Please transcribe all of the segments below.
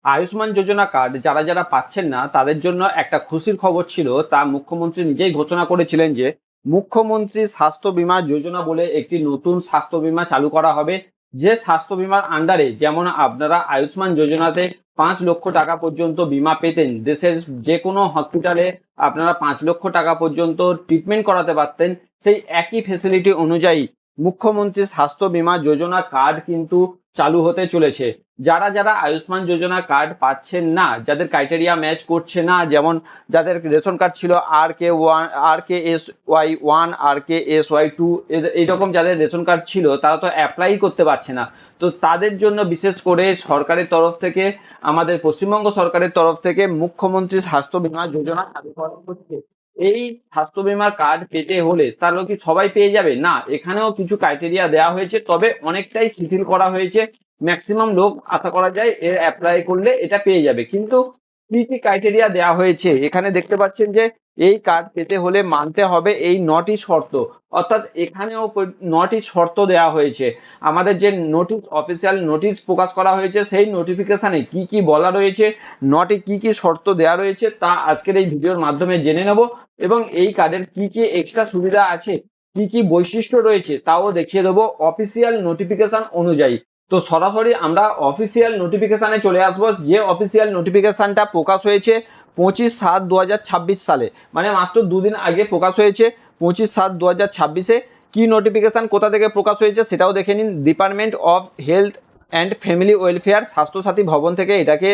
আয়ুষ্মান যোজনা card যারা যারা পাচ্ছেন না তাদের জন্য একটা খুশির খবর ছিল, তা মুখ্যমন্ত্রী নিজেই ঘোষণা করেছিলেন যে মুখ্যমন্ত্রী স্বাস্থ্য বীমা যোজনা বলে একটি নতুন স্বাস্থ্য বীমা চালু করা হবে। যে স্বাস্থ্য বীমার আন্ডারে যেমন আপনারা আয়ুষ্মান যোজনাতে 5 লক্ষ টাকা পর্যন্ত বীমা পেতেন, দেশের যে কোনো হসপিটালে আপনারা 5 লক্ষ টাকা পর্যন্ত ট্রিটমেন্ট করাতে পারতেন, সেই একই ফেসিলিটি অনুযায়ী মুখ্যমন্ত্রী স্বাস্থ্য বীমা যোজনা কার্ড কিন্তু চালু হতে চলেছে। যারা যারা আয়ুষ্মান যোজনা কার্ড পাচ্ছেন না, যাদের ক্রাইটেরিয়া ম্যাচ করছে না, যেমন যাদের রেশন কার্ড ছিল RK1, RKSY1, RKSY2, এইরকম যাদের রেশন কার্ড ছিল তারা তো অ্যাপ্লাই করতে পারছে না। তো তাদের জন্য বিশেষ করে সরকারের তরফ থেকে, আমাদের পশ্চিমবঙ্গ সরকারের তরফ থেকে মুখ্যমন্ত্রী স্বাস্থ্য বীমা যোজনা চালু করা হচ্ছে। এই স্বাস্থ্য বীমার কার্ড পেতে হলে তাহলে কি সবাই পেয়ে যাবে? না, এখানেও কিছু ক্রাইটেরিয়া দেওয়া হয়েছে, তবে অনেকটাই শিথিল করা হয়েছে। ম্যাক্সিমাম লোক আশা করা যায় এর অ্যাপ্লাই করলে এটা পেয়ে যাবে। কিন্তু কি কি ক্রাইটেরিয়া দেওয়া হয়েছে এখানে দেখতে পাচ্ছেন যে এই কার্ড পেতে হলে মানতে হবে এই 9টি শর্ত। অর্থাৎ এখানেও 9টি শর্ত দেওয়া হয়েছে। আমাদের যে নোটিশ, অফিসিয়াল নোটিশ প্রকাশ করা হয়েছে, সেই নোটিফিকেশনে কি কি বলা রয়েছে, 9টি কি কি শর্ত দেওয়া রয়েছে তা আজকের এই ভিডিওর মাধ্যমে জেনে নেব। এবং এই কার্ডের কি কি এক্সট্রা সুবিধা আছে, কি কি বৈশিষ্ট্য রয়েছে তাও দেখিয়ে দেবো অফিসিয়াল নোটিফিকেশন অনুযায়ী। তো সরাসরি আমরা অফিসিয়াল নোটিফিকেশানে চলে আসবো, যে অফিসিয়াল নোটিফিকেশানটা প্রকাশ হয়েছে 25/7/2026 সালে, মানে মাত্র দুদিন আগে প্রকাশ হয়েছে। 25/7/2026-এ কি নোটিফিকেশান কোথা থেকে প্রকাশ হয়েছে সেটাও দেখে নিন। Department of health and family welfare, Swasthyasathi ভবন থেকে এটাকে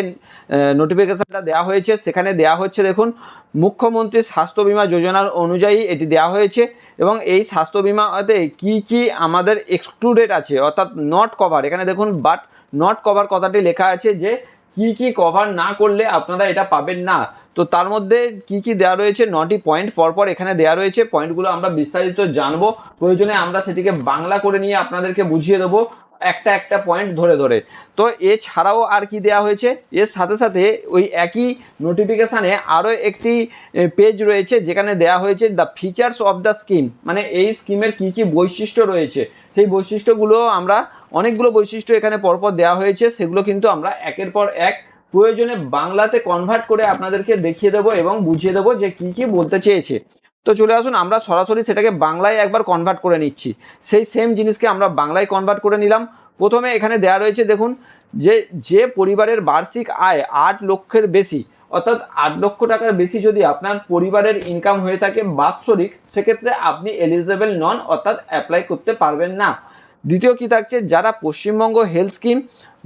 নোটিফিকেশানটা দেওয়া হয়েছে। সেখানে দেওয়া হচ্ছে দেখুন, মুখ্যমন্ত্রী স্বাস্থ্য বীমা যোজনার অনুযায়ী এটি দেওয়া হয়েছে। এবং এই স্বাস্থ্য বিমাতে কি কি আমাদের এক্সক্লুডেড আছে, অর্থাৎ নট কভার, এখানে দেখুন বাট নট কভার কথাটি লেখা আছে, যে কি কি কভার না করলে আপনারা এটা পাবেন না। তো তার মধ্যে কি কি দেওয়া রয়েছে, 9টি পয়েন্ট পরপর এখানে দেওয়া রয়েছে। পয়েন্টগুলো আমরা বিস্তারিত জানবো, প্রয়োজনে আমরা সেটিকে বাংলা করে নিয়ে আপনাদেরকে বুঝিয়ে দেবো একটা একটা পয়েন্ট ধরে ধরে। তো এছাড়াও আর কি দেওয়া হয়েছে, এর সাথে সাথে ওই একই নোটিফিকেশানে আরও একটি পেজ রয়েছে যেখানে দেওয়া হয়েছে the features of the scheme, মানে এই স্কিমের কি কি বৈশিষ্ট্য রয়েছে, সেই বৈশিষ্ট্যগুলো আমরা, অনেকগুলো বৈশিষ্ট্য এখানে পরপর দেওয়া হয়েছে, সেগুলো কিন্তু আমরা একের পর এক প্রয়োজনে বাংলাতে কনভার্ট করে আপনাদেরকে দেখিয়ে দেবো এবং বুঝিয়ে দেবো যে কি কি বলতে চেয়েছে। তো চলে আসুন আমরা সরাসরি সেটাকে বাংলায় একবার কনভার্ট করে নিচ্ছি। সেই সেম জিনিসকে আমরা বাংলায় কনভার্ট করে নিলাম। প্রথমে এখানে দেওয়া রয়েছে দেখুন, যে পরিবারের বার্ষিক আয় 8 লক্ষের বেশি, অর্থাৎ 8 লক্ষ টাকার বেশি যদি আপনার পরিবারের ইনকাম হয়ে থাকে বাৎসরিক, সেক্ষেত্রে আপনি এলিজিবল নন, অর্থাৎ অ্যাপ্লাই করতে পারবেন না। দ্বিতীয় কি থাকছে, যারা পশ্চিমবঙ্গ হেলথ স্কিম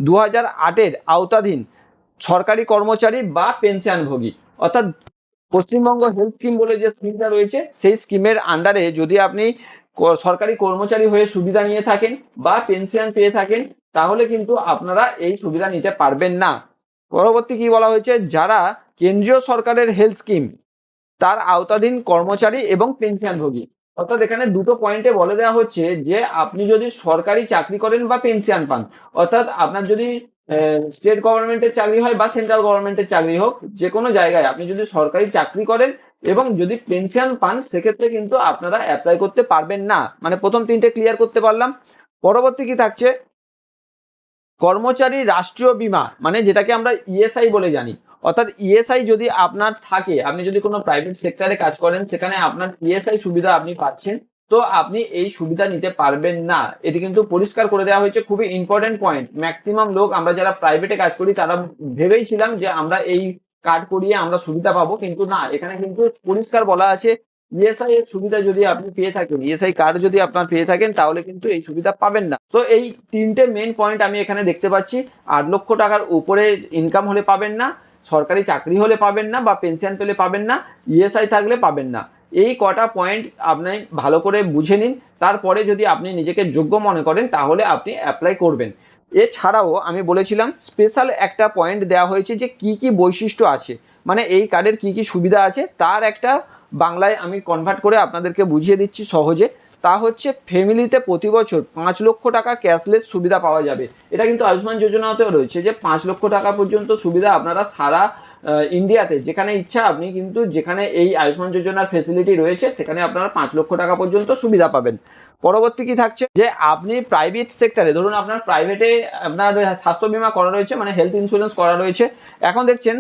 2008-এর আওতাধীন সরকারি কর্মচারী বা পেনশনভোগী, অর্থাৎ পশ্চিমবঙ্গ হেলথ স্কিম বলে যে স্কিমটা রয়েছে, সেই স্কিমের আন্ডারে যদি আপনি সরকারি কর্মচারী হয়ে সুবিধা নিয়ে থাকেন বা পেনশন পেয়ে থাকেন, তাহলে কিন্তু আপনারা এই সুবিধা নিতে পারবেন না। পরবর্তী কি বলা হয়েছে, যারা কেন্দ্রীয় সরকারের হেলথ স্কিম তার আওতাধীন কর্মচারী এবং পেনশনভোগী, অর্থাৎ এখানে দুটো পয়েন্টে বলে দেওয়া হচ্ছে যে আপনি যদি সরকারি চাকরি করেন বা পেনশন পান, অর্থাৎ আপনার যদি স্টেট গভর্নমেন্টের চাকরি হয় বা সেন্ট্রাল গভর্নমেন্টের চাকরি হোক, যে কোনো জায়গায় আপনি যদি সরকারি চাকরি করেন এবং যদি পেনশন পান, সেক্ষেত্রে কিন্তু আপনারা অ্যাপ্লাই করতে পারবেন না। মানে প্রথম তিনটে ক্লিয়ার করতে পারলাম। পরবর্তী কি থাকছে, কর্মচারী রাষ্ট্রীয় বীমা, মানে যেটাকে আমরা ইএসআই বলে জানি, অর্থাৎ ইএসআই যদি আপনার থাকে, আপনি যদি কোনো প্রাইভেট সেক্টরে কাজ করেন, সেখানে আপনার ইএসআই সুবিধা আপনি পাচ্ছেন, তো আপনি এই সুবিধা নিতে পারবেন না। এটি কিন্তু পরিষ্কার করে দেওয়া হয়েছে, খুবই ইম্পর্টেন্ট পয়েন্ট। ম্যাক্সিমাম লোক, আমরা যারা প্রাইভেটে কাজ করি তারা ভেবেইছিলাম যে আমরা এই কার্ড করিয়ে আমরা সুবিধা পাবো, কিন্তু না, এখানে কিন্তু পরিষ্কার বলা আছে ইএসআই এর সুবিধা যদি আপনি পেয়ে থাকেন, ইএসআই কার্ড যদি আপনার পেয়ে থাকেন, তাহলে কিন্তু এই সুবিধা পাবেন না। তো এই তিনটে মেন পয়েন্ট আমি এখানে দেখতে পাচ্ছি। 8 লক্ষ টাকার উপরে ইনকাম হলে পাবেন না, সরকারি চাকরি হলে পাবেন না, বা পেনশন পেলে পাবেন না, ইএসআই থাকলে পাবেন না। এই কটা পয়েন্ট আপনি ভালো করে বুঝে নিন, তারপরে যদি আপনি নিজেকে যোগ্য মনে করেন তাহলে আপনি অ্যাপ্লাই করবেন। এছাড়াও আমি বলেছিলাম স্পেশাল একটা পয়েন্ট দেওয়া হয়েছে যে কি কি বৈশিষ্ট্য আছে, মানে এই কার্ডের কি কি সুবিধা আছে, তার একটা বাংলায় আমি কনভার্ট করে আপনাদেরকে বুঝিয়ে দিচ্ছি সহজে। তা হচ্ছে ফ্যামিলিতে প্রতি বছর 5 লক্ষ টাকা ক্যাশলেস সুবিধা পাওয়া যাবে। এটা কিন্তু আয়ুষ্মান যোজনাতেও রয়েছে যে 5 লক্ষ টাকা পর্যন্ত সুবিধা আপনারা সারা ইন্ডিয়াতে যেখানে ইচ্ছা আপনি কিন্তু যেখানে এই আয়ুষ্মান যোজনার ফেসিলিটি রয়েছে সেখানে আপনারা 5 লক্ষ টাকা পর্যন্ত সুবিধা পাবেন। পরবর্তী কি থাকছে যে আপনি প্রাইভেট সেক্টরে, ধরুন আপনার প্রাইভেটে আপনার স্বাস্থ্য বীমা করা রয়েছে, মানে হেলথ ইন্স্যুরেন্স করা রয়েছে, এখন দেখছেন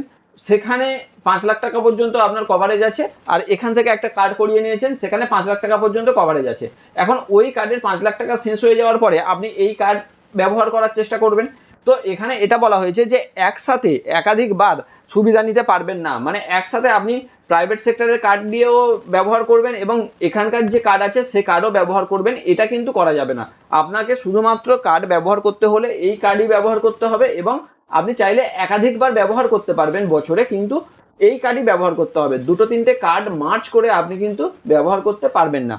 সেখানে 5 লাখ টাকা পর্যন্ত আপনার কভারেজ আছে, আর এখান থেকে একটা কার্ড করিয়ে নিয়েছেন সেখানে 5 লাখ টাকা পর্যন্ত কভারেজ আছে। এখন ওই কার্ডের 5 লাখ টাকা শেষ হয়ে যাওয়ার পরে আপনি এই কার্ড ব্যবহার করার চেষ্টা করবেন। তো এখানে এটা বলা হয়েছে যে একসাথে একাধিকবার সুবিধা নিতে পারবেন না, মানে একসাথে আপনি প্রাইভেট সেক্টরের কার্ড দিয়েও ব্যবহার করবেন এবং এখানকার যে কার্ড আছে সে কার্ডও ব্যবহার করবেন, এটা কিন্তু করা যাবে না। আপনাকে শুধুমাত্র কার্ড ব্যবহার করতে হলে এই কার্ডই ব্যবহার করতে হবে এবং আপনি চাইলে একাধিকবার ব্যবহার করতে পারবেন বছরে, কিন্তু এই কার্ডই ব্যবহার করতে হবে। দুটো তিনটে কার্ড মার্চ করে আপনি কিন্তু ব্যবহার করতে পারবেন না।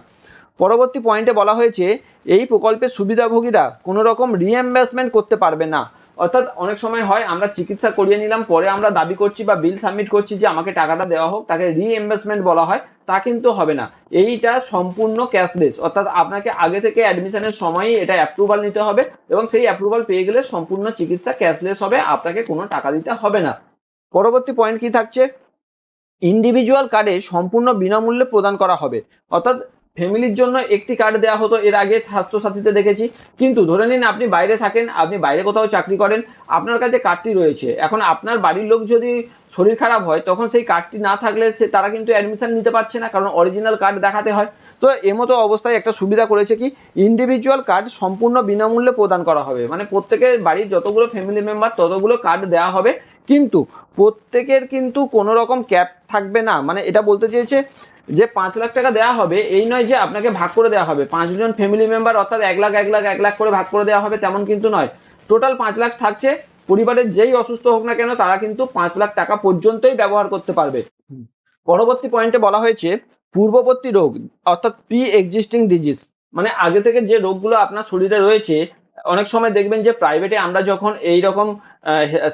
পরবর্তী পয়েন্টে বলা হয়েছে এই প্রকল্পের সুবিধাভোগীরা কোনো রকম রিএমবার্সমেন্ট করতে পারবে না। অর্থাৎ অনেক সময় হয় আমরা চিকিৎসা করিয়ে নিলাম, পরে আমরা দাবি করছি বা বিল সাবমিট করছি যে আমাকে টাকাটা দেওয়া হোক, তাকে রিএমবার্সমেন্ট বলা হয়, তা কিন্তু হবে না। এইটা সম্পূর্ণ ক্যাশলেস, অর্থাৎ আপনাকে আগে থেকে অ্যাডমিশনের সময়ই এটা অ্যাপ্রুভাল নিতে হবে এবং সেই অ্যাপ্রুভাল পেয়ে গেলে সম্পূর্ণ চিকিৎসা ক্যাশলেস হবে, আপনাকে কোনো টাকা দিতে হবে না। পরবর্তী পয়েন্ট কি থাকছে, ইন্ডিভিজুয়াল কার্ডে সম্পূর্ণ বিনামূল্যে প্রদান করা হবে। অর্থাৎ ফ্যামিলির জন্য একটি কার্ড দেওয়া হতো এর আগে স্বাস্থ্যসাথীতে দেখেছি, কিন্তু ধরে নিন আপনি বাইরে থাকেন, আপনি বাইরে কোথাও চাকরি করেন, আপনার কাছে কার্ডটি রয়েছে, এখন আপনার বাড়ির লোক যদি শরীর খারাপ হয় তখন সেই কার্ডটি না থাকলে তারা কিন্তু অ্যাডমিশন নিতে পারছে না, কারণ অরিজিনাল কার্ড দেখাতে হয়। তো এমতো অবস্থায় একটা সুবিধা করেছে কি, ইন্ডিভিজুয়াল কার্ড সম্পূর্ণ বিনামূল্যে প্রদান করা হবে, মানে প্রত্যেকের বাড়ির যতগুলো ফ্যামিলি মেম্বার ততগুলো কার্ড দেওয়া হবে, কিন্তু প্রত্যেকের কিন্তু কোনো রকম ক্যাপ থাকবে না। মানে এটা বলতে চেয়েছে যে 5 লাখ টাকা দেওয়া হবে এই নয় যে আপনাকে ভাগ করে দেওয়া হবে 5 জন ফ্যামিলি মেম্বার, অর্থাৎ 1 লাখ 1 লাখ 1 লাখ করে ভাগ করে দেওয়া হবে, তেমন কিন্তু নয়। টোটাল 5 লাখ থাকছে, পরিবারের যেই অসুস্থ হোক না কেন তারা কিন্তু 5 লাখ টাকা পর্যন্তই ব্যবহার করতে পারবে। পরবর্তী পয়েন্টে বলা হয়েছে পূর্ববর্তী রোগ, অর্থাৎ প্রি এক্সিস্টিং ডিজিজ, মানে আগে থেকে যে রোগগুলো আপনার শরীরে রয়েছে, অনেক সময় দেখবেন যে প্রাইভেটে আমরা যখন এই রকম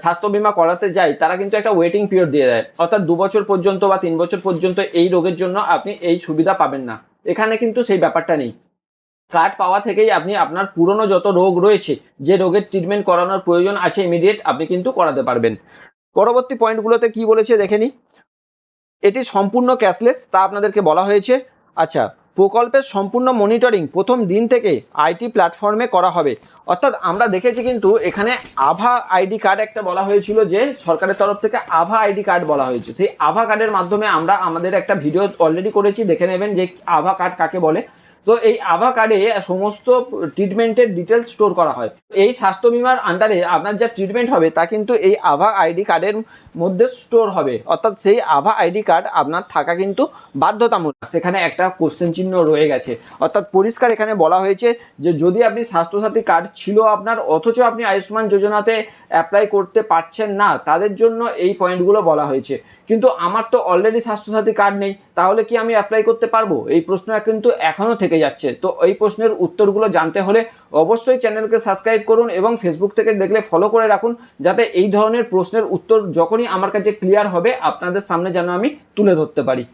স্বাস্থ্য বীমা করাতে যাই তারা কিন্তু একটা ওয়েটিং পিরিয়ড দিয়ে দেয়, অর্থাৎ 2 বছর পর্যন্ত বা 3 বছর পর্যন্ত এই রোগের জন্য আপনি এই সুবিধা পাবেন না। এখানে কিন্তু সেই ব্যাপারটা নেই, কার্ড পাওয়া থেকেই আপনি আপনার পুরনো যত রোগ রয়েছে, যে রোগের ট্রিটমেন্ট করানোর প্রয়োজন আছে ইমিডিয়েট, আপনি কিন্তু করাতে পারবেন। পরবর্তী পয়েন্টগুলোতে কি বলেছে দেখে নিই। এটি সম্পূর্ণ ক্যাশলেস তা আপনাদেরকে বলা হয়েছে। আচ্ছা, প্রকল্পের সম্পূর্ণ মনিটরিং প্রথম দিন থেকে আইটি প্ল্যাটফর্মে করা হবে। অর্থাৎ আমরা দেখেছি কিন্তু এখানে আভা আইডি কার্ড একটা বলা হয়েছিল, যে সরকারের তরফ থেকে আভা আইডি কার্ড বলা হয়েছে, সেই আভা কার্ডের মাধ্যমে আমরা আমাদের একটা ভিডিও অলরেডি করেছি, দেখে নেবেন যে আভা কার্ড কাকে বলে। তো এই আভা কার্ডে সমস্ত ট্রিটমেন্টের ডিটেলস স্টোর করা হয়। এই স্বাস্থ্য বীমার আন্ডারে আপনার যা ট্রিটমেন্ট হবে তা কিন্তু এই আভা আইডি কার্ডের মধ্যে স্টোর হবে, অর্থাৎ সেই আভা আইডি কার্ড আপনার থাকা কিন্তু বাধ্যতামূলক। সেখানে একটা কোশ্চেন চিহ্ন রয়ে গেছে, অর্থাৎ পরিষ্কার এখানে বলা হয়েছে যে যদি আপনি স্বাস্থ্যসাথী কার্ড ছিল আপনার, অথচ আপনি আয়ুষ্মান যোজনাতে অ্যাপ্লাই করতে পারছেন না, তাদের জন্য এই পয়েন্টগুলো বলা হয়েছে। কিন্তু আমার তো অলরেডি স্বাস্থ্যসাথী কার্ড নেই, তাহলে কি আমি অ্যাপ্লাই করতে পারবো? এই প্রশ্নটা কিন্তু এখনও থেকে যাচ্ছে। তো এই প্রশ্নের উত্তরগুলো জানতে হলে অবশ্যই চ্যানেলকে সাবস্ক্রাইব করুন এবং ফেসবুক থেকে দেখলে ফলো করে রাখুন, যাতে এই ধরনের প্রশ্নের উত্তর যখনই আমার কাছে ক্লিয়ার হবে আপনাদের সামনে যেন আমি তুলে ধরতে পারি।